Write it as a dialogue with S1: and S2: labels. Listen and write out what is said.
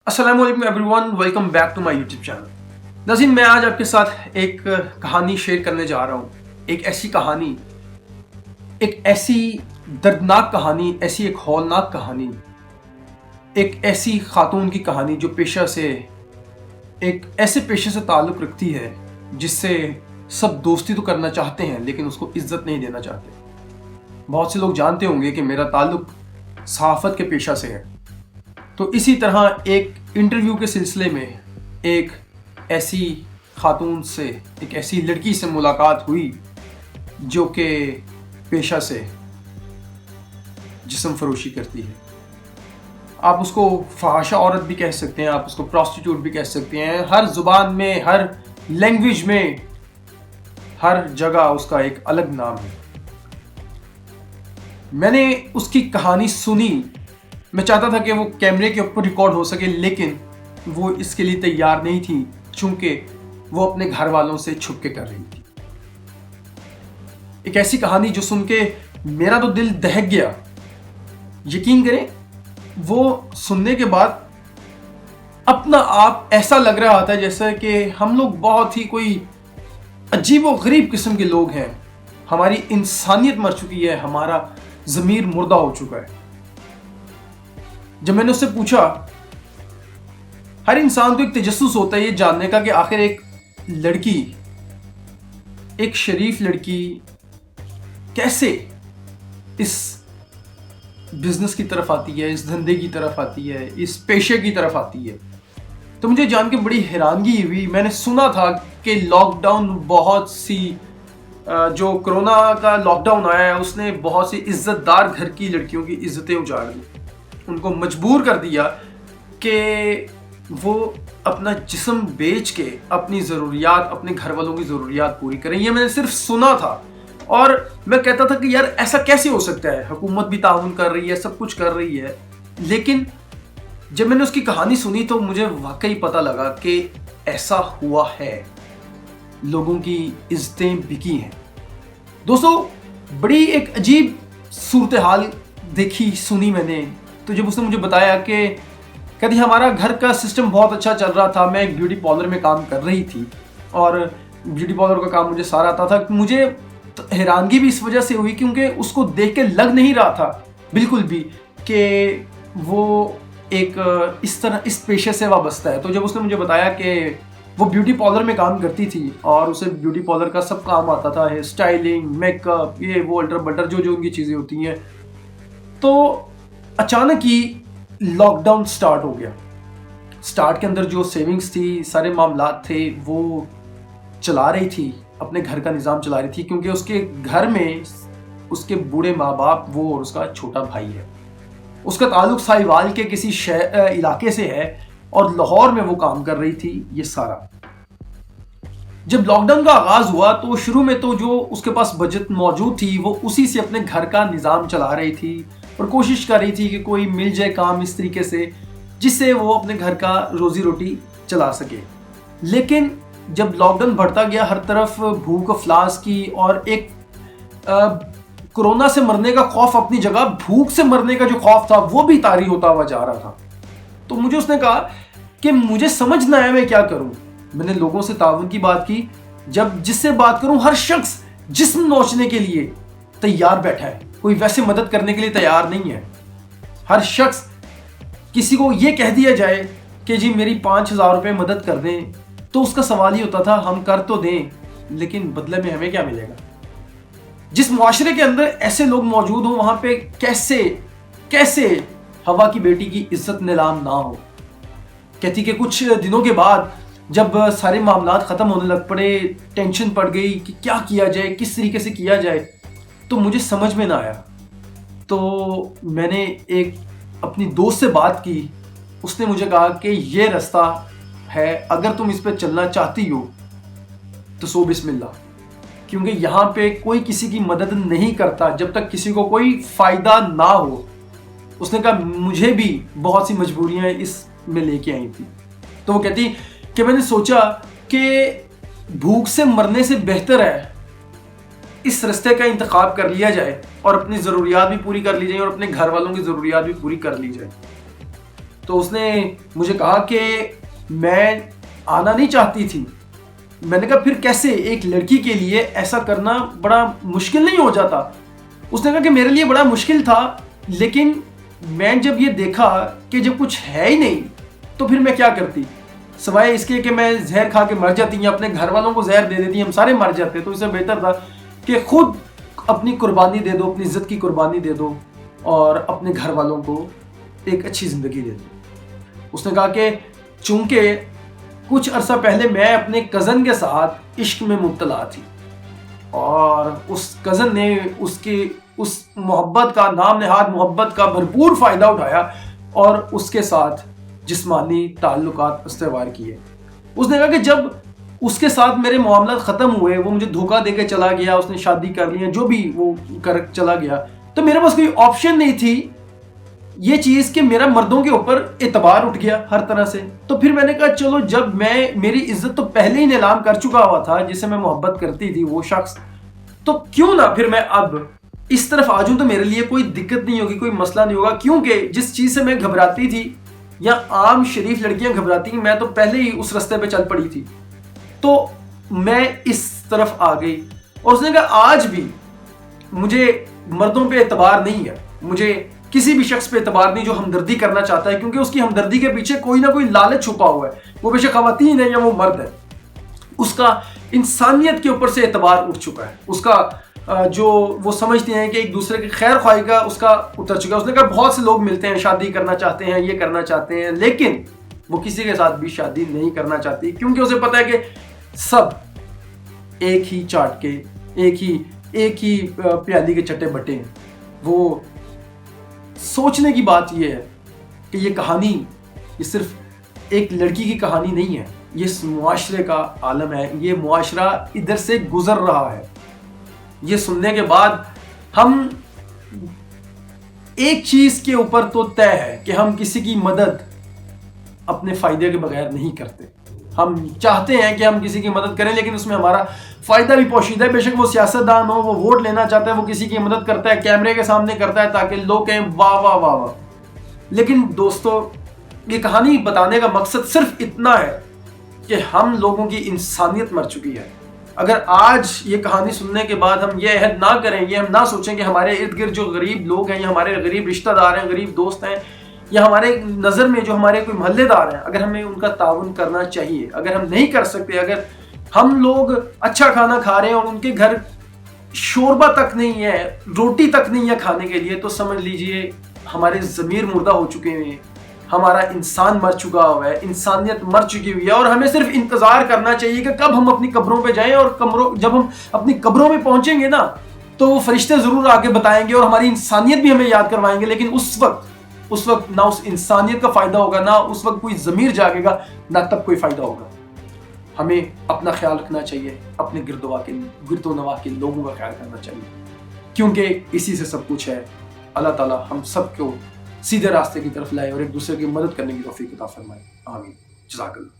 S1: अस्सलाम वालेकुम everyone, welcome back to my YouTube channel. नाज़रीन, मैं आज आपके साथ एक कहानी शेयर करने जा रहा हूँ। एक ऐसी कहानी, एक ऐसी दर्दनाक कहानी, ऐसी एक हौलनाक कहानी, एक ऐसी खातून की कहानी जो एक ऐसे पेशे से ताल्लुक़ रखती है जिससे सब दोस्ती तो करना चाहते हैं लेकिन उसको इज्जत नहीं देना चाहते। बहुत से लोग जानते होंगे कि मेरा ताल्लुक़ सहाफ़त के पेशा से है। तो इसी तरह एक इंटरव्यू के सिलसिले में एक ऐसी खातून से, एक ऐसी लड़की से मुलाकात हुई जो कि पेशा से जिस्म फरोशी करती है। आप उसको फहाशा औरत भी कह सकते हैं, आप उसको प्रॉस्टिट्यूट भी कह सकते हैं। हर ज़ुबान में, हर लैंग्वेज में, हर जगह उसका एक अलग नाम है। मैंने उसकी कहानी सुनी। मैं चाहता था कि वो कैमरे के ऊपर रिकॉर्ड हो सके, लेकिन वो इसके लिए तैयार नहीं थी चूंकि वो अपने घर वालों से छुप के कर रही थी। एक ऐसी कहानी जो सुन के मेरा तो दिल दहक गया। यकीन करें, वो सुनने के बाद अपना आप ऐसा लग रहा था जैसे कि हम लोग बहुत ही कोई अजीब व गरीब किस्म के लोग हैं। हमारी इंसानियत मर चुकी है, हमारा ज़मीर मुर्दा हो चुका है। जब मैंने उससे पूछा, हर इंसान को एक तजस्सुस होता है ये जानने का कि आखिर एक लड़की, एक शरीफ लड़की कैसे इस बिजनेस की तरफ आती है, इस धंधे की तरफ आती है, इस पेशे की तरफ आती है। तो मुझे जान के बड़ी हैरानगी हुई। मैंने सुना था कि लॉकडाउन, बहुत सी जो कोरोना का लॉकडाउन आया है उसने बहुत सी इज्जतदार घर की लड़कियों की इज्जतें उजाड़ दी, उनको मजबूर कर दिया कि वो अपना जिस्म बेच के अपनी ज़रूरियात, अपने घर वालों की ज़रूरियात पूरी करें। ये मैंने सिर्फ सुना था और मैं कहता था कि यार ऐसा कैसे हो सकता है, हुकूमत भी ताउन कर रही है, सब कुछ कर रही है। लेकिन जब मैंने उसकी कहानी सुनी तो मुझे वाकई पता लगा कि ऐसा हुआ है, लोगों की इज्जतें बिकी हैं। दोस्तों, बड़ी एक अजीब सूरत हाल देखी, सुनी मैंने। तो जब उसने मुझे बताया कि कहती हमारा घर का सिस्टम बहुत अच्छा चल रहा था, मैं एक ब्यूटी पार्लर में काम कर रही थी और ब्यूटी पार्लर का काम मुझे सारा आता था। मुझे हैरानगी भी इस वजह से हुई क्योंकि उसको देख के लग नहीं रहा था बिल्कुल भी कि वो एक इस तरह इस पेशे से वाबस्ता है। तो जब उसने मुझे बताया कि वो ब्यूटी पार्लर में काम करती थी और उसे ब्यूटी पार्लर का सब काम आता था, हेयर स्टाइलिंग, मेकअप, ये वो अल्टर बल्टर जो उनकी चीज़ें होती हैं। तो अचानक ही लॉकडाउन स्टार्ट हो गया। स्टार्ट के अंदर जो सेविंग्स थी, सारे मामलात थे, वो चला रही थी, अपने घर का निज़ाम चला रही थी क्योंकि उसके घर में उसके बूढ़े माँ बाप, वो और उसका छोटा भाई है। उसका ताल्लुक साहिवाल के किसी इलाके से है और लाहौर में वो काम कर रही थी। ये सारा जब लॉकडाउन का आगाज़ हुआ तो शुरू में तो जो उसके पास बचत मौजूद थी वो उसी से अपने घर का निज़ाम चला रही थी और कोशिश कर रही थी कि कोई मिल जाए काम इस तरीके से जिससे वो अपने घर का रोज़ी रोटी चला सके। लेकिन जब लॉकडाउन बढ़ता गया, हर तरफ भूख अफलास की और एक कोरोना से मरने का खौफ अपनी जगह, भूख से मरने का जो खौफ था वो भी तारी होता हुआ जा रहा था। तो मुझे उसने कहा कि मुझे समझ ना आया मैं क्या करूं। मैंने लोगों से ताउन की बात की। जब जिससे बात करूं हर शख्स जिस्म नोचने के लिए तैयार बैठा है, कोई वैसे मदद करने के लिए तैयार नहीं है। हर शख्स, किसी को ये कह दिया जाए कि जी मेरी 5,000 रुपये मदद कर दें तो उसका सवाल ही होता था हम कर तो दें लेकिन बदले में हमें क्या मिलेगा। जिस मुआशरे के अंदर ऐसे लोग मौजूद हों वहां पे कैसे हवा की बेटी की इज्जत नीलाम ना हो। कहती कि कुछ दिनों के बाद जब सारे मामलात ख़त्म होने लग पड़े, टेंशन पड़ गई कि क्या किया जाए, किस तरीके से किया जाए, तो मुझे समझ में ना आया। तो मैंने एक अपनी दोस्त से बात की। उसने मुझे कहा कि ये रास्ता है, अगर तुम इस पर चलना चाहती हो तो सो बिस्मिल्लाह, क्योंकि यहाँ पे कोई किसी की मदद नहीं करता जब तक किसी को कोई फ़ायदा ना हो। उसने कहा मुझे भी बहुत सी मजबूरियाँ इसमें लेके आई थी। तो वो कहती कि मैंने सोचा कि भूख से मरने से बेहतर है इस रास्ते का इंतखाब कर लिया जाए और अपनी ज़रूरियात भी पूरी कर ली जाए और अपने घर वालों की ज़रूरियात भी पूरी कर ली जाए। تو اس نے مجھے کہا کہ میں آنا نہیں چاہتی تھی. میں نے کہا پھر کیسے؟ ایک لڑکی کے لیے ایسا کرنا بڑا مشکل نہیں ہو جاتا؟ اس نے کہا کہ میرے لیے بڑا مشکل تھا، لیکن میں جب یہ دیکھا کہ جب کچھ ہے ہی نہیں تو پھر میں کیا کرتی، سوائے اس کے کہ میں زہر کھا کے مر جاتی یا اپنے گھر والوں کو زہر دے دیتی، ہم سارے مر جاتے. تو اس سے بہتر تھا کہ خود اپنی قربانی دے دو، اپنی عزت کی قربانی دے دو اور اپنے گھر والوں کو ایک اچھی زندگی دے دو. اس نے کہا کہ چونکہ کچھ عرصہ پہلے میں اپنے کزن کے ساتھ عشق میں مبتلا تھی اور اس کزن نے اس محبت کا، نام نہاد محبت کا بھرپور فائدہ اٹھایا اور اس کے ساتھ جسمانی تعلقات استوار کیے. اس نے کہا کہ جب اس کے ساتھ میرے معاملات ختم ہوئے، وہ مجھے دھوکہ دے کے چلا گیا، اس نے شادی کر لی، جو بھی وہ کر چلا گیا، تو میرے پاس کوئی آپشن نہیں تھی یہ چیز کہ میرا مردوں کے اوپر اعتبار اٹھ گیا ہر طرح سے. تو پھر میں نے کہا چلو، جب میری عزت تو پہلے ہی نیلام کر چکا ہوا تھا جسے میں محبت کرتی تھی وہ شخص، تو کیوں نہ پھر میں اب اس طرف آ جاؤں، تو میرے لیے کوئی دقت نہیں ہوگی، کوئی مسئلہ نہیں ہوگا. کیونکہ جس چیز سے میں گھبراتی تھی یا عام شریف لڑکیاں گھبراتی ہیں، میں تو پہلے ہی اس رستے پہ چل پڑی تھی. تو میں اس طرف آ گئی. اور اس نے کہا آج بھی مجھے مردوں پہ اعتبار نہیں ہے، مجھے کسی بھی شخص پہ اعتبار نہیں جو ہمدردی کرنا چاہتا ہے، کیونکہ اس کی ہمدردی کے پیچھے کوئی نہ کوئی لالچ چھپا ہوا ہے. وہ بے شک خواتین ہے یا وہ مرد ہے، اس کا انسانیت کے اوپر سے اعتبار اٹھ چکا ہے. اس کا جو وہ سمجھتے ہیں کہ ایک دوسرے کی خیر خواہی کا اس کا اتر چکا ہے. اس نے کہا بہت سے لوگ ملتے ہیں، شادی کرنا چاہتے ہیں، یہ کرنا چاہتے ہیں، لیکن وہ کسی کے ساتھ بھی شادی نہیں کرنا چاہتی، کیونکہ اسے پتا ہے کہ سب ایک ہی چاٹ کے، ایک ہی پیالی کے چٹے بٹے ہیں. وہ سوچنے کی بات یہ ہے کہ یہ کہانی یہ صرف ایک لڑکی کی کہانی نہیں ہے، یہ اس معاشرے کا عالم ہے. یہ معاشرہ ادھر سے گزر رہا ہے. یہ سننے کے بعد ہم ایک چیز کے اوپر تو طے ہے کہ ہم کسی کی مدد اپنے فائدے کے بغیر نہیں کرتے. ہم چاہتے ہیں کہ ہم کسی کی مدد کریں، لیکن اس میں ہمارا فائدہ بھی پوشیدہ ہے. بے شک وہ سیاستدان ہو، وہ ووٹ لینا چاہتا ہے، وہ کسی کی مدد کرتا ہے، کیمرے کے سامنے کرتا ہے تاکہ لوگ کہیں واہ واہ واہ واہ. لیکن دوستو، یہ کہانی بتانے کا مقصد صرف اتنا ہے کہ ہم لوگوں کی انسانیت مر چکی ہے. اگر آج یہ کہانی سننے کے بعد ہم یہ عہد نہ کریں، یہ ہم نہ سوچیں کہ ہمارے ارد گرد جو غریب لوگ ہیں یا ہمارے غریب رشتہ دار ہیں، غریب دوست ہیں، یا ہمارے نظر میں جو ہمارے کوئی محلے دار ہیں، اگر ہمیں ان کا تعاون کرنا چاہیے، اگر ہم نہیں کر سکتے، اگر ہم لوگ اچھا کھانا کھا رہے ہیں اور ان کے گھر شوربہ تک نہیں ہے، روٹی تک نہیں ہے کھانے کے لیے، تو سمجھ لیجئے ہمارے ضمیر مردہ ہو چکے ہیں، ہمارا انسان مر چکا ہوا ہے، انسانیت مر چکی ہوئی ہے. اور ہمیں صرف انتظار کرنا چاہیے کہ کب ہم اپنی قبروں پہ جائیں، اور جب ہم اپنی قبروں میں پہنچیں گے نا، تو وہ فرشتے ضرور آگے بتائیں گے اور ہماری انسانیت بھی ہمیں یاد کروائیں گے. لیکن اس وقت نہ اس انسانیت کا فائدہ ہوگا، نہ اس وقت کوئی ضمیر جاگے گا، نہ تب کوئی فائدہ ہوگا. ہمیں اپنا خیال رکھنا چاہیے، اپنے گرد و نواح کے لوگوں کا خیال کرنا چاہیے، کیونکہ اسی سے سب کچھ ہے. اللہ تعالی ہم سب کو سیدھے راستے کی طرف لائے اور ایک دوسرے کی مدد کرنے کی توفیق عطا فرمائے. آمین. جزاک اللہ.